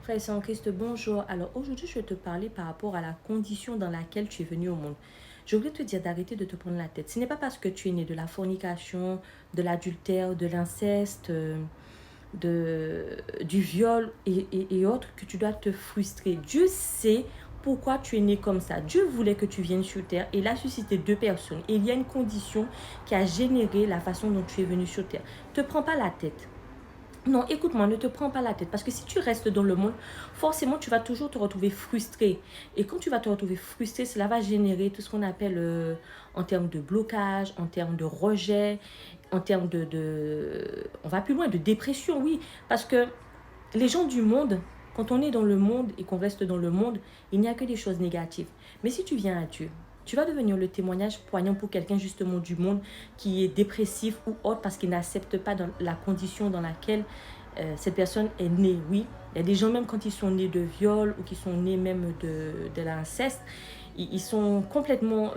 Frère et en Christ, bonjour. Alors aujourd'hui, je vais te parler par rapport à la condition dans laquelle tu es venu au monde. Je voulais te dire d'arrêter de te prendre la tête. Ce n'est pas parce que tu es né de la fornication, de l'adultère, de l'inceste, du viol et autres que tu dois te frustrer. Dieu sait pourquoi tu es né comme ça. Dieu voulait que tu viennes sur terre et il a suscité deux personnes. Et il y a une condition qui a généré la façon dont tu es venu sur terre. Ne te prends pas la tête. Non, écoute-moi, ne te prends pas la tête. Parce que si tu restes dans le monde, forcément, tu vas toujours te retrouver frustré. Et quand tu vas te retrouver frustré, cela va générer tout ce qu'on appelle en termes de blocage, en termes de rejet, en termes on va plus loin, de dépression, oui. Parce que les gens du monde, quand on est dans le monde et qu'on reste dans le monde, il n'y a que des choses négatives. Mais si tu viens à Dieu, tu vas devenir le témoignage poignant pour quelqu'un justement du monde qui est dépressif ou autre parce qu'il n'accepte pas dans la condition dans laquelle cette personne est née. Oui, il y a des gens même quand ils sont nés de viol ou qui sont nés même de l'inceste, ils sont complètement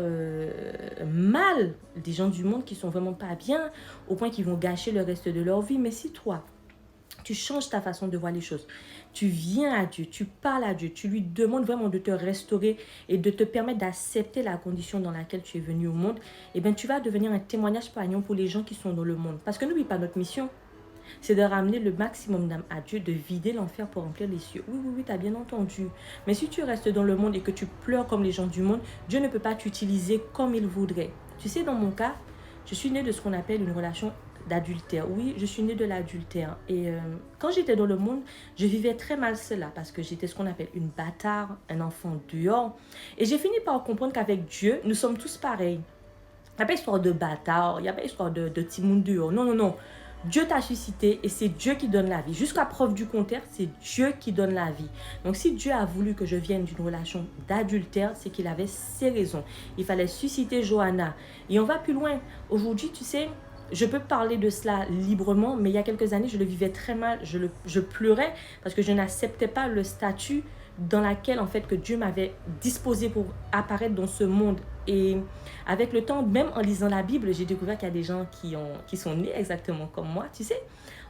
mal, des gens du monde qui sont vraiment pas bien au point qu'ils vont gâcher le reste de leur vie. Mais si toi, tu changes ta façon de voir les choses. Tu viens à Dieu, tu parles à Dieu, tu lui demandes vraiment de te restaurer et de te permettre d'accepter la condition dans laquelle tu es venu au monde. Et bien, tu vas devenir un témoignage poignant pour les gens qui sont dans le monde. Parce que n'oublie pas, notre mission, c'est de ramener le maximum d'âmes à Dieu, de vider l'enfer pour remplir les cieux. Oui, oui, oui, tu as bien entendu. Mais si tu restes dans le monde et que tu pleures comme les gens du monde, Dieu ne peut pas t'utiliser comme il voudrait. Tu sais, dans mon cas, je suis née de ce qu'on appelle une relation d'adultère. Oui, je suis née de l'adultère. Et quand j'étais dans le monde, je vivais très mal cela parce que j'étais ce qu'on appelle une bâtarde, un enfant dehors. Et j'ai fini par comprendre qu'avec Dieu, nous sommes tous pareils. Il n'y a pas histoire de bâtard, il n'y a pas histoire de Timoun dehors. Non, non, non. Dieu t'a suscité et c'est Dieu qui donne la vie. Jusqu'à preuve du contraire, c'est Dieu qui donne la vie. Donc si Dieu a voulu que je vienne d'une relation d'adultère, c'est qu'il avait ses raisons. Il fallait susciter Johanna. Et on va plus loin. Aujourd'hui, tu sais, je peux parler de cela librement, mais il y a quelques années, je le vivais très mal. Je pleurais parce que je n'acceptais pas le statut dans lequel, en fait, que Dieu m'avait disposé pour apparaître dans ce monde. Et avec le temps, même en lisant la Bible, j'ai découvert qu'il y a des gens qui sont nés exactement comme moi. Tu sais,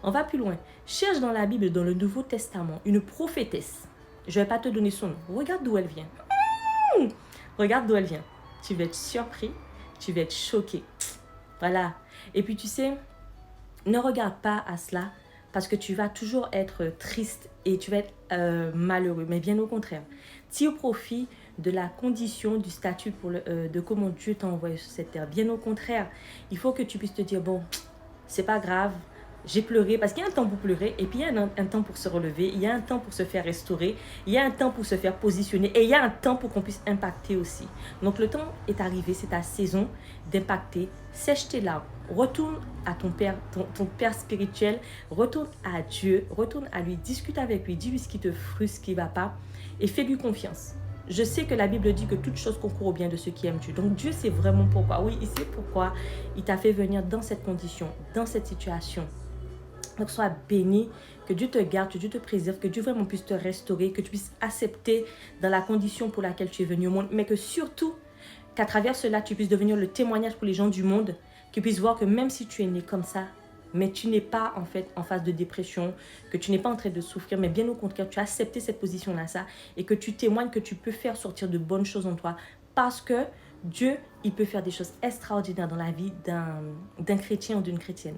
on va plus loin. Cherche dans la Bible, dans le Nouveau Testament, une prophétesse. Je ne vais pas te donner son nom. Regarde d'où elle vient. Regarde d'où elle vient. Tu vas être surpris, tu vas être choqué. Voilà. Et puis tu sais, ne regarde pas à cela parce que tu vas toujours être triste et tu vas être malheureux. Mais bien au contraire, tire profit de la condition, du statut de comment Dieu t'a envoyé sur cette terre. Bien au contraire, il faut que tu puisses te dire, bon, c'est pas grave, j'ai pleuré parce qu'il y a un temps pour pleurer et puis il y a un temps pour se relever, il y a un temps pour se faire restaurer, il y a un temps pour se faire positionner et il y a un temps pour qu'on puisse impacter aussi. Donc le temps est arrivé, c'est ta saison d'impacter. Sèche tes larmes, retourne à ton père spirituel, retourne à Dieu, retourne à lui, discute avec lui, dis-lui ce qui te frustre, ce qui ne va pas et fais-lui confiance. Je sais que la Bible dit que toute chose concourt au bien de ceux qui aiment Dieu. Donc Dieu sait vraiment pourquoi. Oui, il sait pourquoi il t'a fait venir dans cette condition, dans cette situation. Donc sois béni, que Dieu te garde, que Dieu te préserve, que Dieu vraiment puisse te restaurer, que tu puisses accepter dans la condition pour laquelle tu es venu au monde, mais que surtout, qu'à travers cela, tu puisses devenir le témoignage pour les gens du monde, qu'ils puissent voir que même si tu es né comme ça, mais tu n'es pas en fait en phase de dépression, que tu n'es pas en train de souffrir, mais bien au contraire, tu as accepté cette position-là, ça, et que tu témoignes que tu peux faire sortir de bonnes choses en toi, parce que Dieu, il peut faire des choses extraordinaires dans la vie d'un chrétien ou d'une chrétienne.